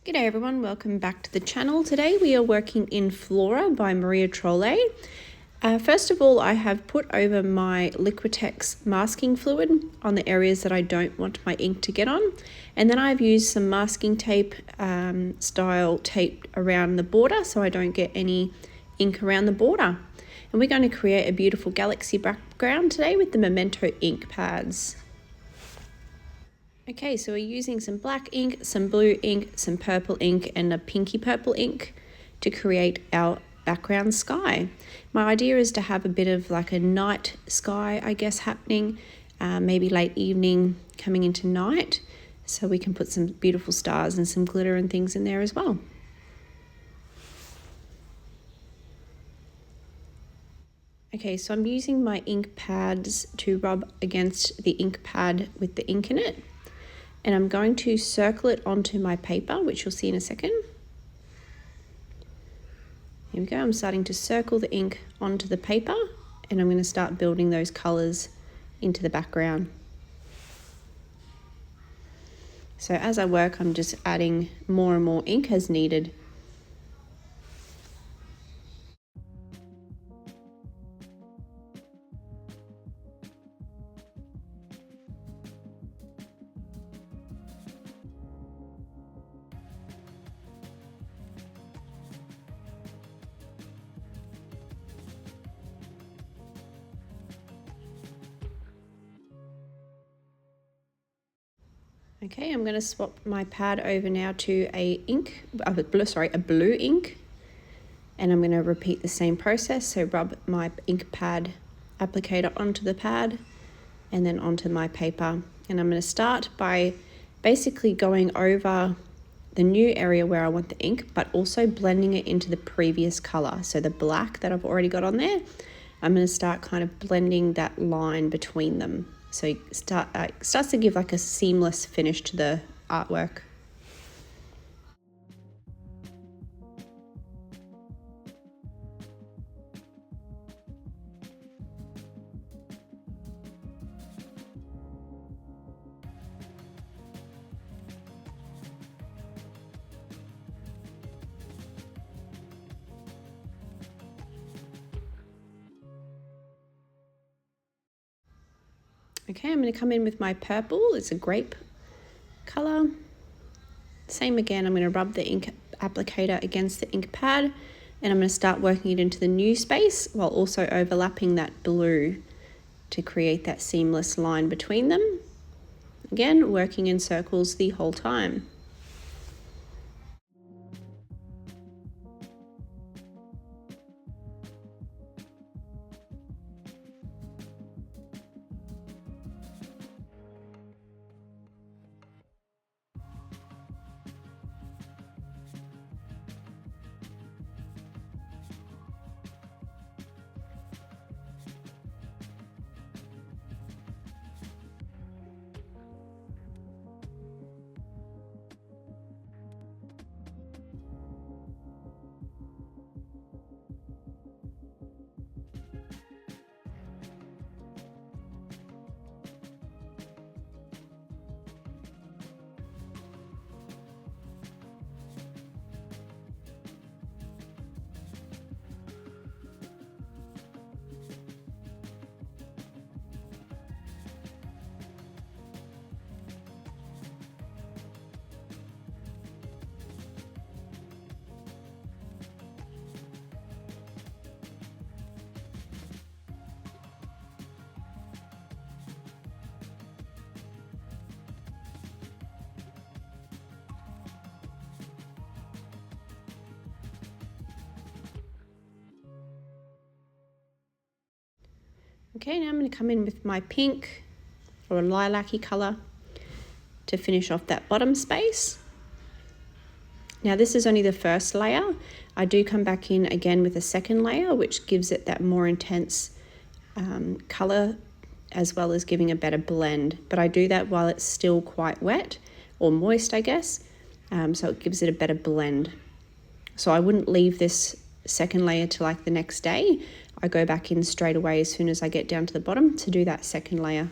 G'day everyone, welcome back to the channel. Today we are working in Flora by Maria Trolle. First of all, I have put over my Liquitex masking fluid on the areas that I don't want my ink to get on. And then I've used some masking tape style tape around the border so I don't get any ink around the border. And we're going to create a beautiful galaxy background today with the Memento ink pads. Okay, so we're using some black ink, some blue ink, some purple ink, and a pinky purple ink to create our background sky. My idea is to have a bit of like a night sky, I guess, happening, maybe late evening coming into night, so we can put some beautiful stars and some glitter and things in there as well. Okay, so I'm using my ink pads to rub against the ink pad with the ink in it. And I'm going to circle it onto my paper, which you'll see in a second. Here we go, I'm starting to circle the ink onto the paper and I'm going to start building those colours into the background. So as I work, I'm just adding more and more ink as needed. Okay, I'm going to swap my pad over now to a blue ink, and I'm going to repeat the same process. So rub my ink pad applicator onto the pad and then onto my paper. And I'm going to start by basically going over the new area where I want the ink, but also blending it into the previous color. So the black that I've already got on there, I'm going to start kind of blending that line between them. So it starts to give like a seamless finish to the artwork. Okay, I'm going to come in with my purple. It's a grape color. Same again, I'm going to rub the ink applicator against the ink pad and I'm going to start working it into the new space while also overlapping that blue to create that seamless line between them. Again, working in circles the whole time. Okay, now I'm going to come in with my pink or a lilac-y colour to finish off that bottom space. Now this is only the first layer. I do come back in again with a second layer, which gives it that more intense colour as well as giving a better blend. But I do that while it's still quite wet or moist, I guess, so it gives it a better blend. So I wouldn't leave this second layer to like the next day. I go back in straight away as soon as I get down to the bottom to do that second layer.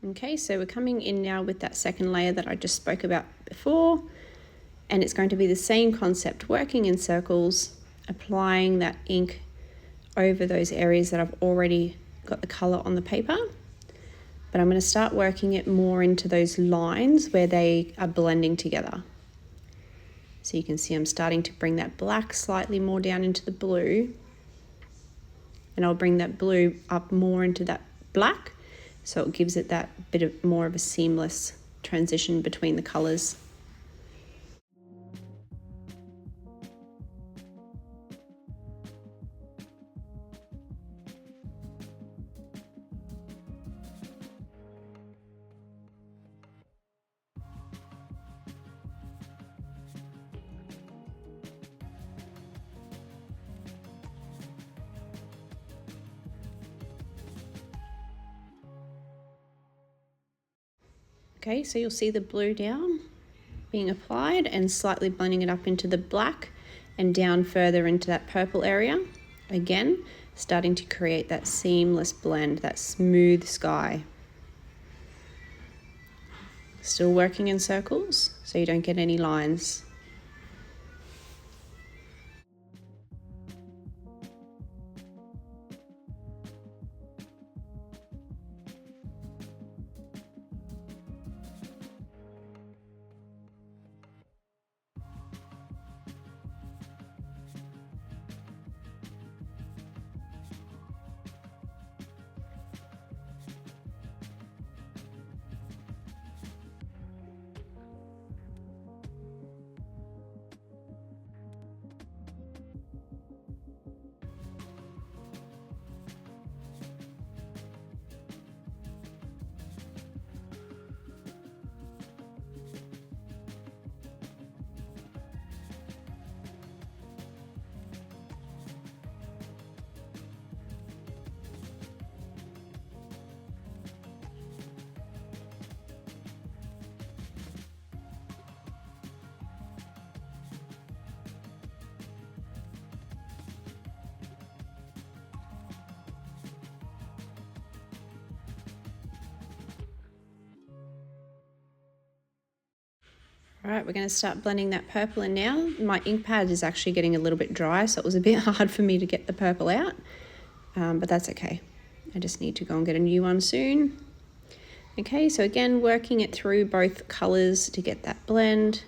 Okay, so we're coming in now with that second layer that I just spoke about before, and it's going to be the same concept, working in circles, applying that ink over those areas that I've already got the colour on the paper. But I'm going to start working it more into those lines where they are blending together. So you can see I'm starting to bring that black slightly more down into the blue, and I'll bring that blue up more into that black, so it gives it that bit of more of a seamless transition between the colours. Okay, so you'll see the blue down being applied and slightly blending it up into the black and down further into that purple area. Again, starting to create that seamless blend, that smooth sky. Still working in circles so you don't get any lines. All right, we're going to start blending that purple in now. My ink pad is actually getting a little bit dry, so it was a bit hard for me to get the purple out, but that's okay. I just need to go and get a new one soon. Okay, so again, working it through both colours to get that blend.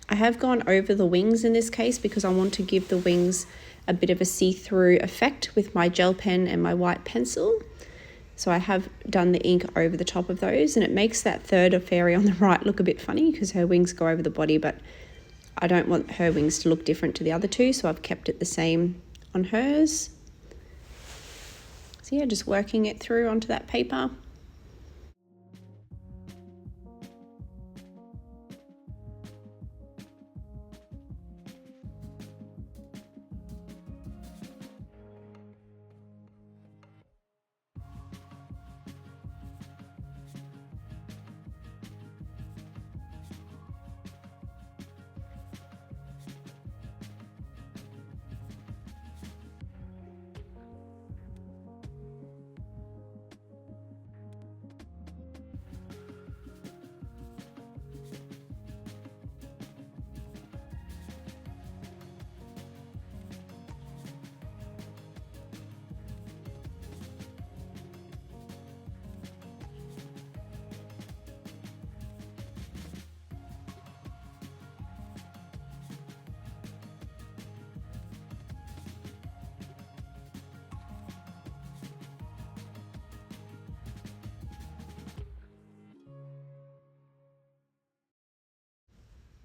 I have gone over the wings in this case because I want to give the wings a bit of a see-through effect with my gel pen and my white pencil. So I have done the ink over the top of those, and it makes that third of fairy on the right look a bit funny because her wings go over the body, but I don't want her wings to look different to the other two, so I've kept it the same on hers. So yeah, just working it through onto that paper.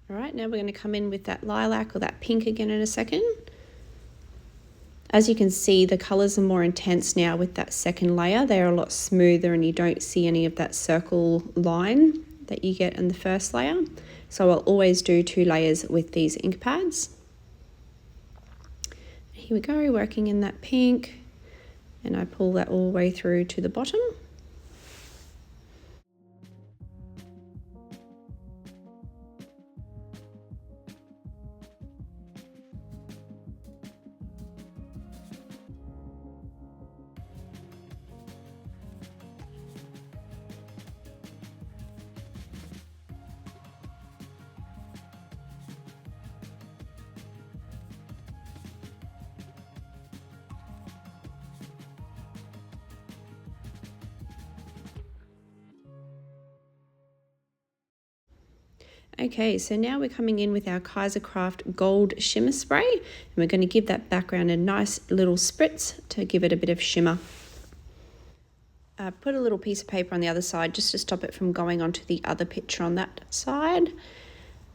All right, now we're going to come in with that lilac or that pink again in a second. As you can see, the colours are more intense now with that second layer. They're a lot smoother and you don't see any of that circle line that you get in the first layer. So I'll always do 2 layers with these ink pads. Here we go, working in that pink, and I pull that all the way through to the bottom. Okay, so now we're coming in with our Kaisercraft Gold Shimmer Spray, and we're going to give that background a nice little spritz to give it a bit of shimmer. Put a little piece of paper on the other side just to stop it from going onto the other picture on that side.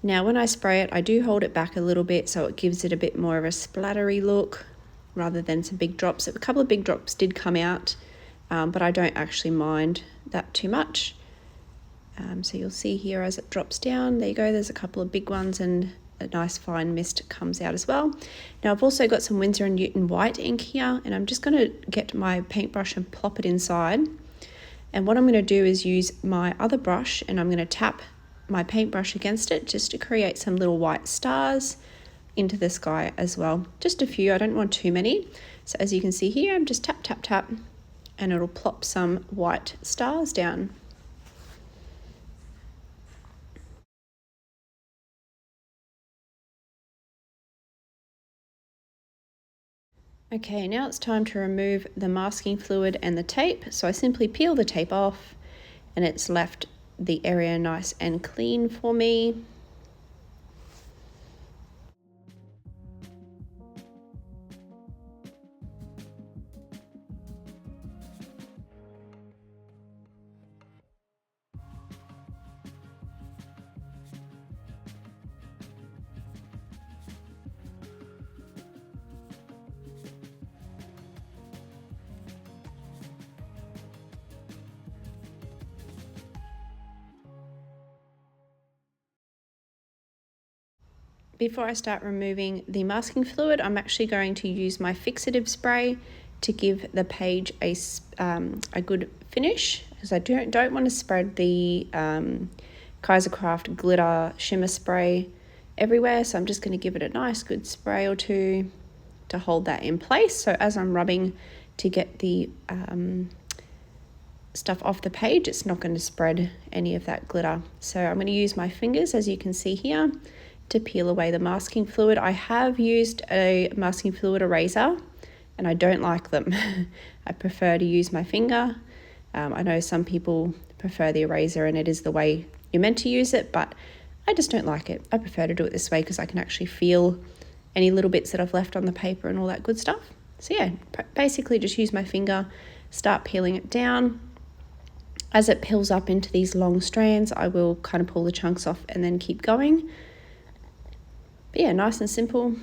Now when I spray it, I do hold it back a little bit so it gives it a bit more of a splattery look rather than some big drops. A couple of big drops did come out, but I don't actually mind that too much. So you'll see here as it drops down, there you go, there's a couple of big ones and a nice fine mist comes out as well. Now I've also got some Winsor & Newton white ink here, and I'm just going to get my paintbrush and plop it inside. And what I'm going to do is use my other brush and I'm going to tap my paintbrush against it just to create some little white stars into the sky as well. Just a few, I don't want too many. So as you can see here, I'm just tap, tap, tap, and it'll plop some white stars down. Okay, now it's time to remove the masking fluid and the tape. So I simply peel the tape off and it's left the area nice and clean for me. Before I start removing the masking fluid, I'm actually going to use my fixative spray to give the page a good finish, because I don't want to spread the Kaisercraft glitter shimmer spray everywhere. So I'm just going to give it a nice good spray or two to hold that in place. So as I'm rubbing to get the stuff off the page, it's not going to spread any of that glitter. So I'm going to use my fingers, as you can see here, to peel away the masking fluid. I have used a masking fluid eraser and I don't like them. I prefer to use my finger. I know some people prefer the eraser and it is the way you're meant to use it, but I just don't like it. I prefer to do it this way because I can actually feel any little bits that I've left on the paper and all that good stuff. So yeah, basically just use my finger, start peeling it down. As it peels up into these long strands, I will kind of pull the chunks off and then keep going. But yeah, nice and simple.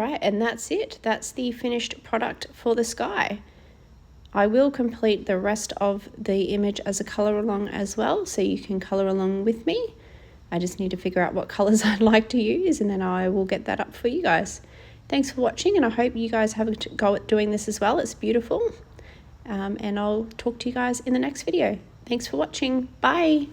right, and that's it. That's the finished product for the sky. I will complete the rest of the image as a color along as well, so you can color along with me. I just need to figure out what colors I'd like to use, and then I will get that up for you guys. Thanks for watching, and I hope you guys have a go at doing this as well. It's beautiful. And I'll talk to you guys in the next video. Thanks for watching. Bye.